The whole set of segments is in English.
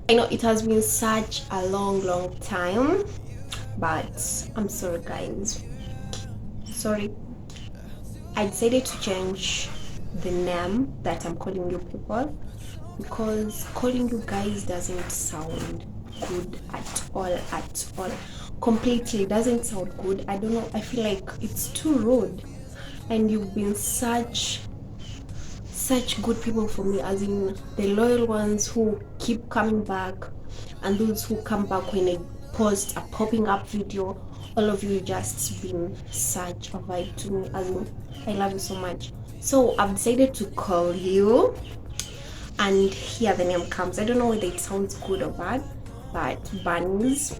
I know it has been such a long time, but I'm sorry guys. Sorry. I decided to change the name that I'm calling you people, because calling you guys doesn't sound good at all. Completely doesn't sound good. I don't know. I feel like it's too rude. And you've been such good people for me, as in the loyal ones who keep coming back, and those who come back when I post a popping up video. All of you just been such a vibe to me, as in I love you so much. So I've decided to call you, and here the name comes. I don't know whether it sounds good or bad, but Bunnies.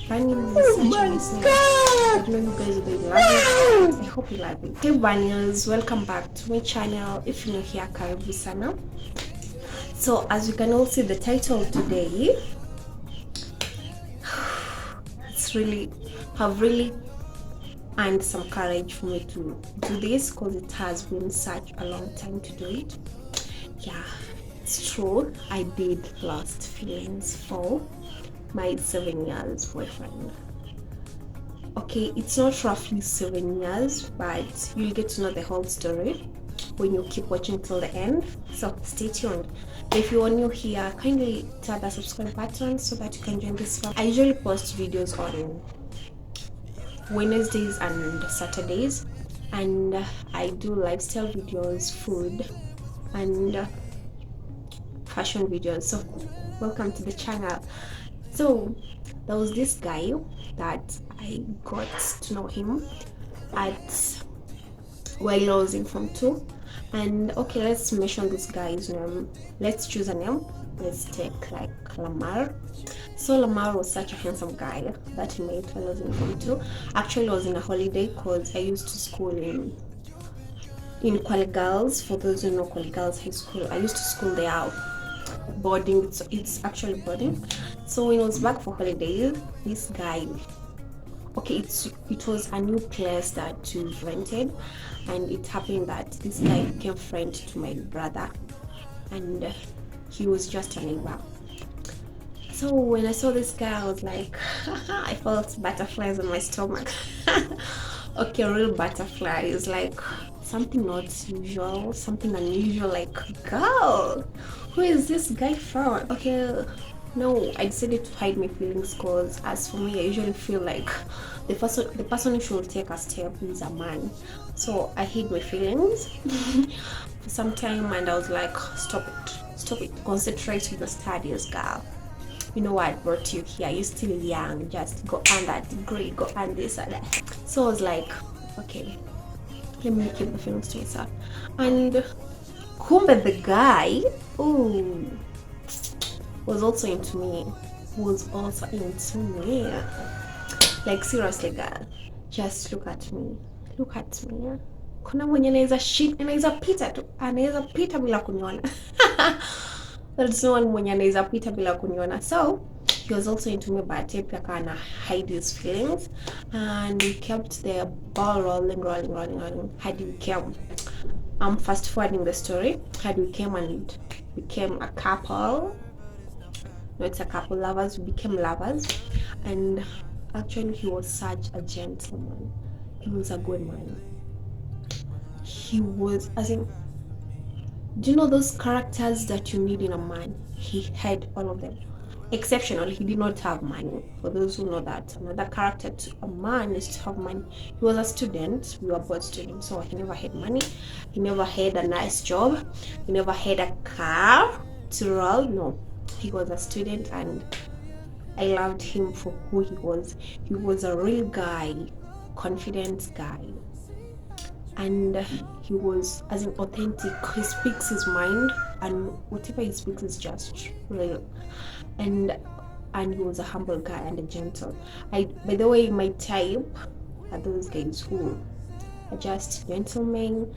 Bunnies is such a nice name. I don't know you guys will love it. I hope you love it. Hey Bunnies, welcome back to my channel. If you're new here, karibu sana. So as you can all see the title today, it's really have really earned some courage for me to do this, because it has been such a long time to do it. Yeah, it's true. I did lost feelings for my 7 years boyfriend. Okay, it's not roughly 7 years, but you'll get to know the whole story when you keep watching till the end. So stay tuned. If you are new here, kindly tap the subscribe button so that you can join this family. I usually post videos on Wednesdays and Saturdays, and I do lifestyle videos, food, and fashion videos. So welcome to the channel. So there was this guy that I got to know him at while I was in Form 2. And okay, let's mention this guy's name. Let's choose a name. Let's take like Lamar. So Lamar was such a handsome guy that he met when I was in Form 2. Actually, I was in a holiday because I used to school in Kwale Girls. For those who know Kwale Girls High School, I used to school there, boarding. It's actually boarding. So when I was back for holidays, this guy, okay, it was a new place that we rented, and it happened that this guy became friend to my brother, and he was just a neighbor. So when I saw this guy, I was like, I felt butterflies on my stomach. Okay, real butterflies, like something not usual, something unusual, like, girl, who is this guy from? Okay, no, I decided to hide my feelings, because as for me, I usually feel like the person who should take a step is a man. So I hid my feelings for some time, and I was like, stop it, concentrate with the studies, girl. You know what brought you here? You're still young, just go earn that degree, go earn this and that. So I was like, okay, let me keep the feelings to myself. And kumbe the guy, ooh, was also into me. Like seriously, girl, just look at me. Kuna mwenye anaweza pita bila kuniona. There's no one mwenye anaweza pita bila kuniona. So he was also into me, but pia kana hide his feelings, and we kept the ball rolling hadi we came. I'm fast forwarding the story. Hadi we came and became a couple. No, it's a couple, lovers. We became lovers, and actually he was such a gentleman. He was a good man. He was, as in, do you know those characters that you need in a man? He had all of them. Exceptional, he did not have money. For those who know that, another character to a man is to have money. He was a student. We were both students, so he never had money. He never had a nice job. He never had a car to roll. No, he was a student, and I loved him for who he was. He was a real guy, confident guy, and he was as an authentic. He speaks his mind, and whatever he speaks is just real. And he was a humble guy and a gentle. By the way, my type are those guys who are just gentlemen.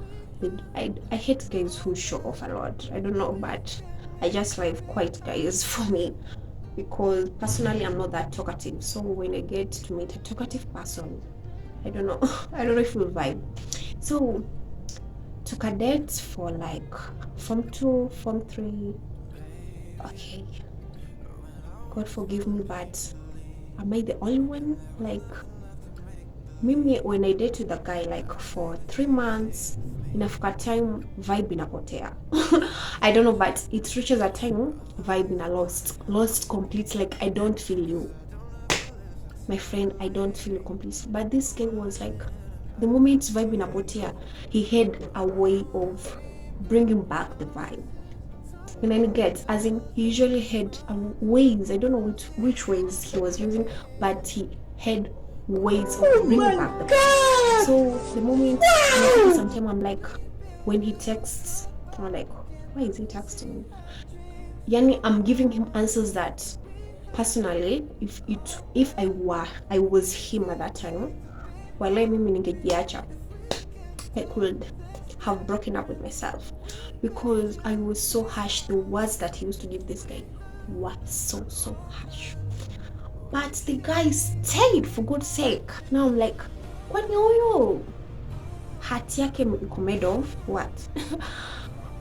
I hate guys who show off a lot. I don't know, but I just like quiet guys for me, because personally I'm not that talkative. So when I get to meet a talkative person, I don't know I don't know if we'll vibe. So took a date for like Form 2, Form 3. Okay, God forgive me, but am I the only one? Like, mimi when I dated the guy like for 3 months, inafika time vibe inapotea. I don't know, but it reaches a time vibe ina lost complete. Like, I don't feel you, my friend, I don't feel complete. But this guy was like, the moment vibe inapotea, he had a way of bringing back the vibe. And then it gets, as in, he usually had ways, I don't know which ways he was using, but he had ways of bringing back the vibe. So the moment, sometimes I'm like, when he texts, I'm like, why is he texting me? Yani, I'm giving him answers that personally, if I was him at that time, walai mimi ningejiacha. I could have broken up with myself, because I was so harsh. The words that he used to give this guy were so harsh. But the guy stayed, for God's sake. Now I'm like, kwani huyo heart yake iko made of what?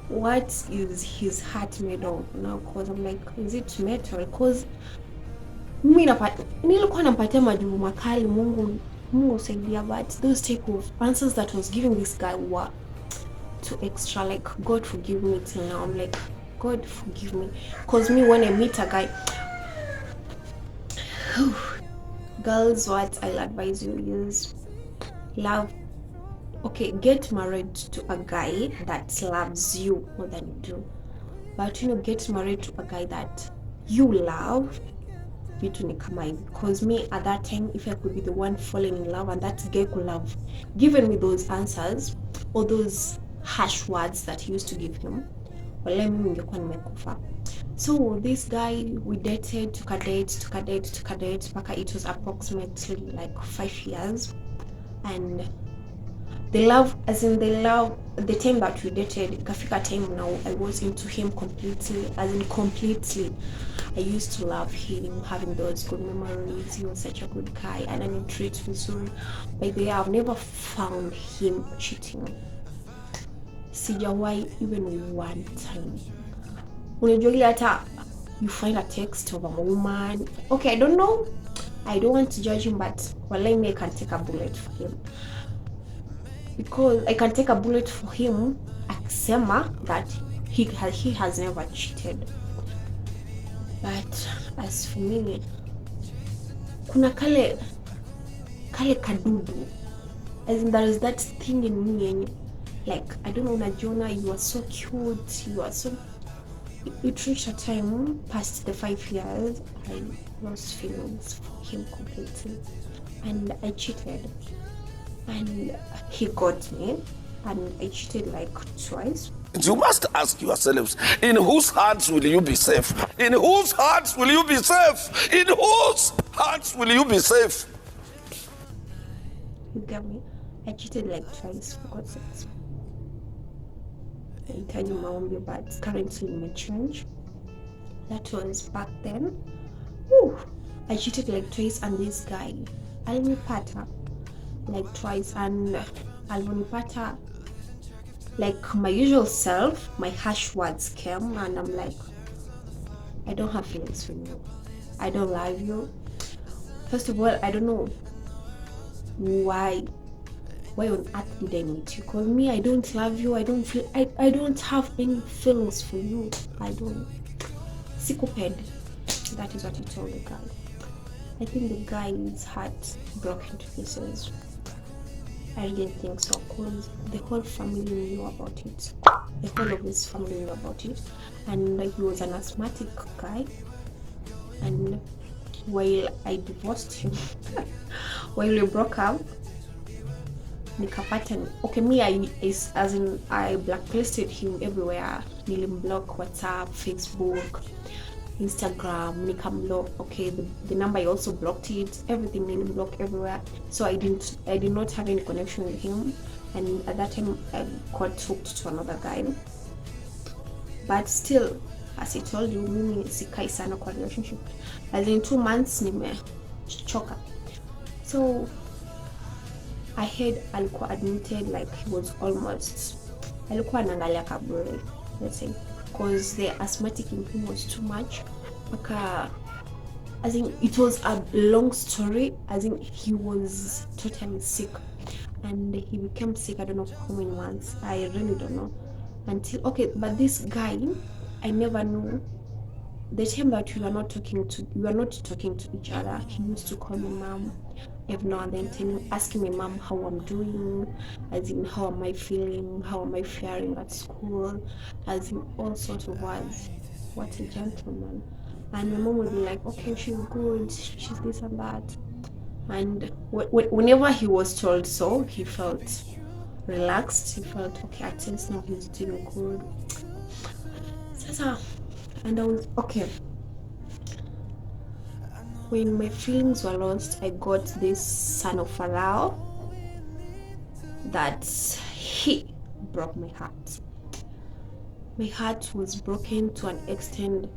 What is his heart made of now? Because I'm like, is it metal? Because mimi nilikuwa nampatia majibu makali, Mungu saidia, but those type of answers that was giving this guy were too extra. Like, God forgive me till now. I'm like, God forgive me. Because me, when I meet a guy, girls, what I'll advise you is get married to a guy that loves you more than you do. But get married to a guy that you love. Because me at that time, if I could be the one falling in love and that guy could have given me those answers or those harsh words that he used to give him, well, let me ningekuwa nimekufa. So this guy, we dated, took a date, mpaka it was approximately like 5 years. And the time that we dated, ikafika time now I was into him completely. I used to love him, having those good memories. He was such a good guy and I treat me so. By the way, I've never found him cheating. Sijawahi, even one time. Unajua hata you find a text of a woman. Okay, I don't know. I don't want to judge him, but wallahi, I can take a bullet for him. Because I can take a bullet for him akisema that he has never cheated. But as for me, kuna kale kadudu, as in there is that thing in me, like, I don't know, unajiona you are so cute, you are so, it reached a time past the 5 years I lost feelings for him completely, and I cheated, and he got me, and I cheated like twice. You must ask yourselves, in whose hands will you be safe? In whose hands will you be safe? In whose hands will you be safe? You get me? I cheated like twice, for God's sake. I tell you my own, but currently in my change. That was back then. Whew. I cheated like twice, and this guy, alinipata like twice, and alivonipata, like my usual self, my harsh words came, and I'm like, I don't have feelings for you. I don't love you. First of all, I don't know why on earth did I meet you? Because me, I don't love you. I don't have any feelings for you. I don't. Sikuped. That is what he told the guy. I think the guy's heart broke into pieces. I didn't think so, because the whole family knew about it. The whole of his family knew about it. And he was an asthmatic guy. And while I divorced him, while we broke up, nikapata, okay, me, I blacklisted him everywhere. Nilimblock WhatsApp, Facebook, Instagram, nikamblock. Okay, the number, I also blocked it. Everything nilimblock everywhere. So I did not have any connection with him. And at that time, I got hooked to another guy. But still, as I told you, mimi sikai sana kwa relationship. As in 2 months, nimechoka. So I had alikuwa admitted, like he was almost, alikuwa anaangalia kaburi, let's say, because the asthmatic in him was too much. Maka As in, it was a long story. As in, he was totally sick, and he became sick. I don't know how many months. I really don't know. Until okay, but this guy, I never knew. The time that we were not talking to each other. He used to call my mom every now and then, asking my mom how I'm doing, as in how am I feeling, how am I faring at school, as in all sorts of words. What a gentleman. And my mom would be like, okay, she's good, she's this and that. And whenever he was told so, he felt relaxed. He felt okay, at least now he's doing good. Sasa, and I was okay. When my feelings were lost, I got this son of Pharaoh that he broke my heart. My heart was broken to an extent.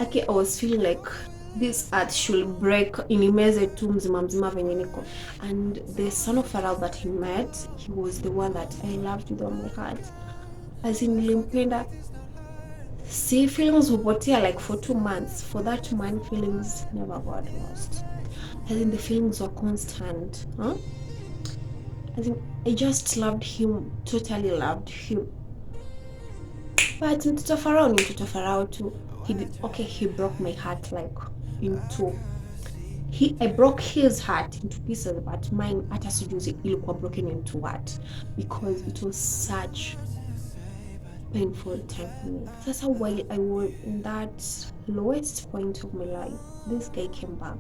Okay, I was feeling like this earth should break inimeze tu mzima mzima venye niko. And the son of Pharaoh that he met, he was the one that I loved with all my heart. As in nilimpenda. See, feelings hupotea like for 2 months. For that man, feelings never got lost. As in the feelings were constant. Huh? As in, I just loved him, totally loved him. But mtoto Farao ni mtoto Farao too. He broke my heart like into I broke his heart into pieces, but mine hata sijuzi ilikuwa broken into what, because it was such painful time for me. Sasa while I was in that lowest point of my life, this guy came back.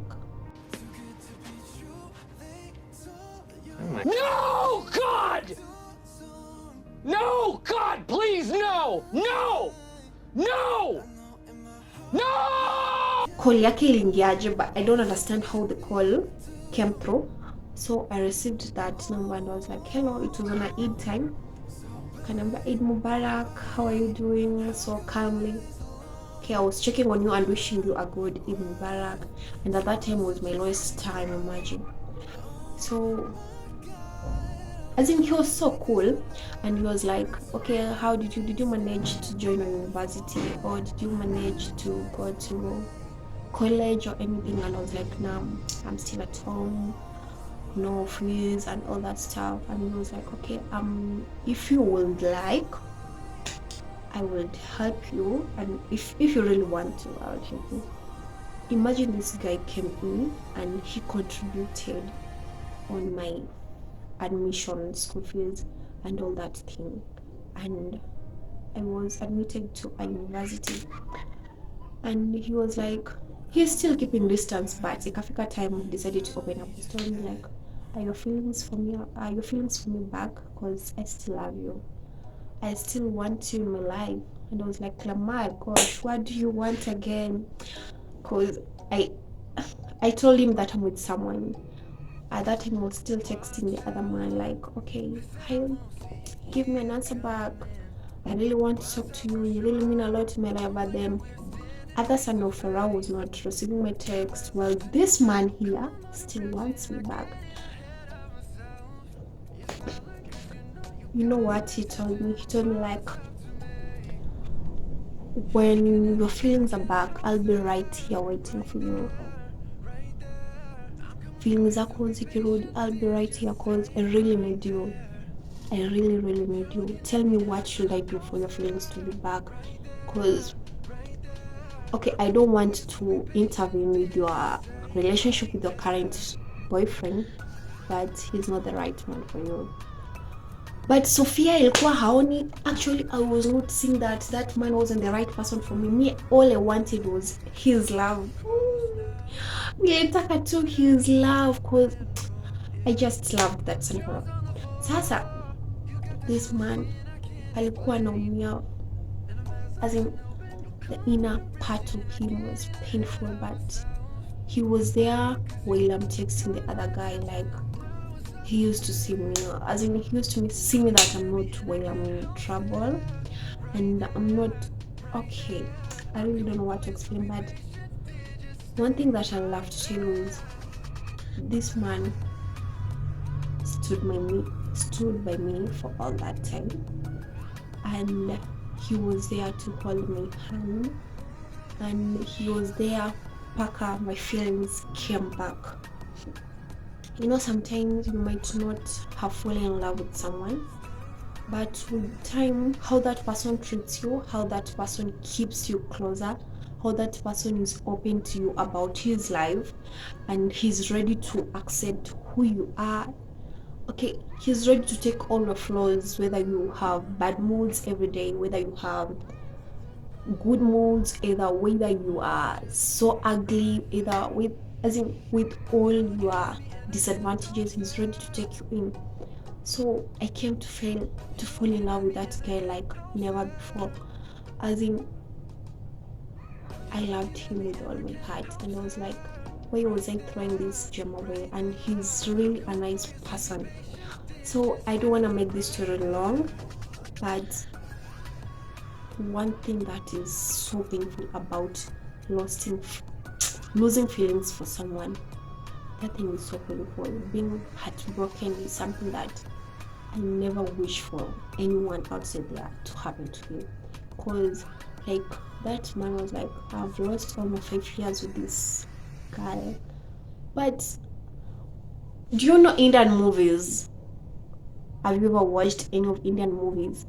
No, God! No, God, please, no! No! No! No! Call yake ilingiaje, but I don't understand how the call came through. So I received that number and I was like, hello, it was on an Eid time. Kanamba, Eid Mubarak, how are you doing? So calmly. Okay, I was checking on you and wishing you a good Eid Mubarak. And at that time was my lowest time, imagine. So as in, he was so cool, and he was like, okay, how did you manage to join a university, or did you manage to go to college or anything? And I was like, no, I'm still at home, no fees and all that stuff. And he was like, okay, if you would like, I would help you, and if you really want to, I'll help you. Imagine this guy came in and he contributed on my admission, school fees, and all that thing. And I was admitted to a university. And he was like, he's still keeping distance, but ikafika time he decided to open up. He told me like, are your feelings for me back? Because I still love you. I still want you in my life. And I was like, Lamar, gosh, what do you want again? Because I told him that I'm with someone. At that time I was still texting the other man like, okay, give me an answer back. I really want to talk to you. You really mean a lot in my life. But then other son of Pharaoh was not receiving my text. Well, this man here still wants me back. You know what he told me? He told me like, when your feelings are back, I'll be right here waiting for you. Feelings zako zikirudi, I'll be right here because I really need you. I really, really need you. Tell me, what should I do for your feelings to be back? Because, okay, I don't want to intervene with your relationship with your current boyfriend, but he's not the right man for you. But Sophia ilikuwa haoni. Actually, I was not seeing that man wasn't the right person for me. Me, all I wanted was his love. Nilitaka tu his love because I just loved that son. Sasa, this man alikuwa naumia, as in the inner part of him was painful, but he was there while I'm texting the other guy. Like, he used to see me, as in he used to see me that I'm not when I'm in trouble and I'm not okay. I really don't know what to explain, but one thing that I love to tell you is this man stood by me for all that time, and he was there to hold my hand, and he was there mpaka my feelings came back. You know, sometimes you might not have fallen in love with someone, but with time, how that person treats you, how that person keeps you closer, how that person is open to you about his life, and he's ready to accept who you are. Okay, he's ready to take all your flaws, whether you have bad moods every day, whether you have good moods, either whether you are so ugly, either with, as in with all your disadvantages, he's ready to take you in. So I came to fall in love with that guy like never before. As in, I loved him with all my heart, and I was like, why was I throwing this gem away? And he's really a nice person. So I don't want to make this story long, but one thing that is so painful about losing feelings for someone, that thing is so painful. Being heartbroken is something that I never wish for anyone outside there to happen to me. Because like that man was like, I've lost almost 5 years with this guy. But do you know Indian movies? Have you ever watched any of Indian movies?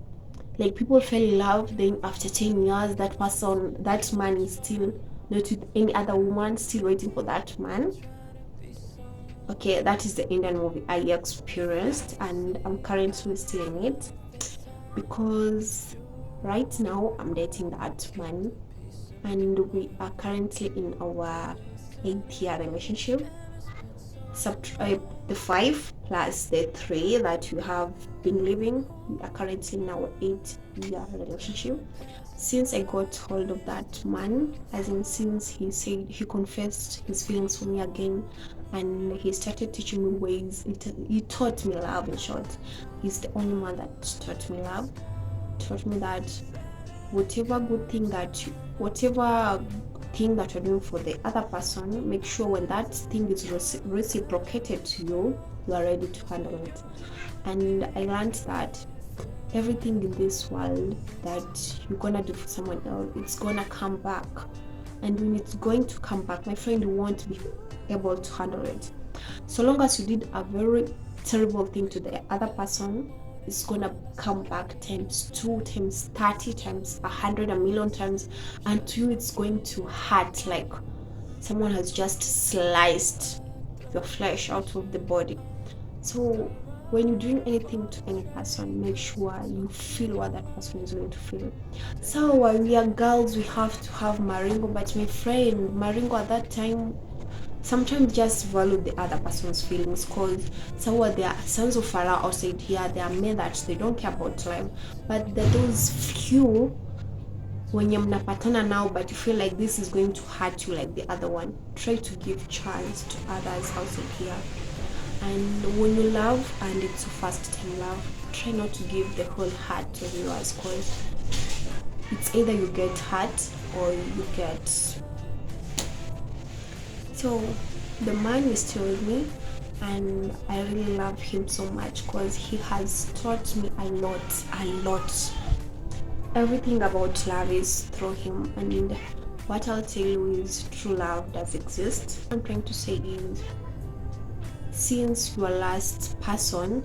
Like people fell in love, then after 10 years, that man is still not with any other woman, still waiting for that man. Okay, that is the Indian movie I experienced, and I'm currently still in it because right now I'm dating that man, and we are currently in our 8-year relationship. Subtract the 5 plus the 3 that we have been living. We are currently in our 8-year relationship. Since I got hold of that man, as in since he said he confessed his feelings for me again, and he started teaching me ways, he taught me love. In short, he's the only man that taught me love, taught me that whatever thing that you're doing for the other person, make sure when that thing is reciprocated to you, you are ready to handle it. And I learned that everything in this world that you're gonna do for someone else, it's gonna come back. And when it's going to come back, my friend, you won't be able to handle it. So long as you did a very terrible thing to the other person, it's gonna come back times 2, times 30, times 100, a million times, and to you it's going to hurt like someone has just sliced your flesh out of the body. So when you're doing anything to any person, make sure you feel what that person is going to feel. So while we are girls, we have to have maringo, but my friend, maringo at that time sometimes just value the other person's feelings, because so there are sons of Pharaoh outside here, there are men that they don't care about life, but there are those few when you're mnapatana now but you feel like this is going to hurt you like the other one. Try to give chance to others outside here. And when you love and it's your first time love, try not to give the whole heart to yours, because it's either you get hurt or you get. So the man is still with me, and I really love him so much because he has taught me a lot. Everything about love is through him, and what I'll tell you is true love does exist. What I'm trying to say is, since your last person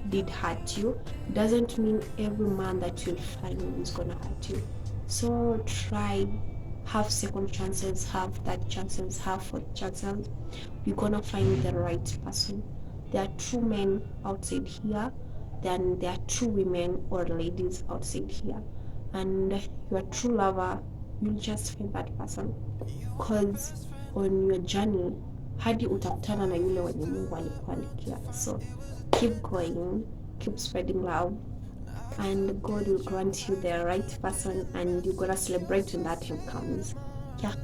did hurt you, doesn't mean every man that you'll find is gonna hurt you. So try, have second chances, have third chances, have fourth chances. You're gonna find the right person. There are true men outside here, then there are true women or ladies outside here, and your true lover, you'll just find that person, because on your journey hadi utakutana na yule wenye Mungu alikuandikia. So keep going, keep spreading love, and God will grant you the right person, and you're gonna celebrate when that time comes. Yeah.